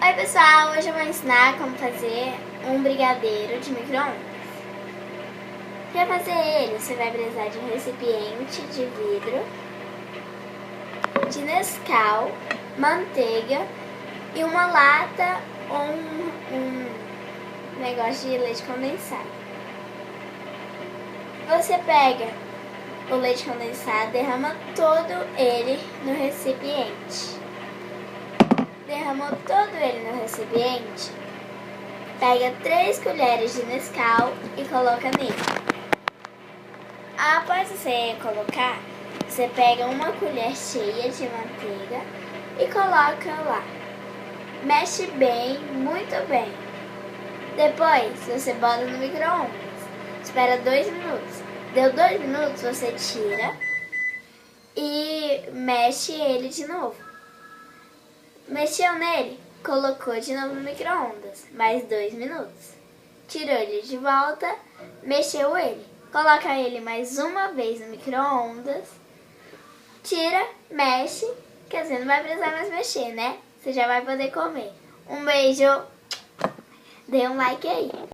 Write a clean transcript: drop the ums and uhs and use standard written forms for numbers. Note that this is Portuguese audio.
Oi pessoal, hoje eu vou ensinar como fazer um brigadeiro de micro-ondas. Para fazer ele, você vai precisar de um recipiente de vidro, de Nescau, manteiga e uma lata ou um negócio de leite condensado. Você pega o leite condensado, derrama todo ele no recipiente. Derramou todo ele no recipiente, pega 3 colheres de Nescau e coloca nele. Após você colocar, você pega uma colher cheia de manteiga e coloca lá. Mexe bem, muito bem. Depois você bota no micro-ondas. Espera 2 minutos. Deu 2 minutos, você tira e mexe ele de novo. Mexeu nele, colocou de novo no micro-ondas, mais 2 minutos. Tirou ele de volta, mexeu ele. Coloca ele mais uma vez no micro-ondas, tira, mexe, quer dizer, não vai precisar mais mexer, né? Você já vai poder comer. Um beijo, dê um like aí.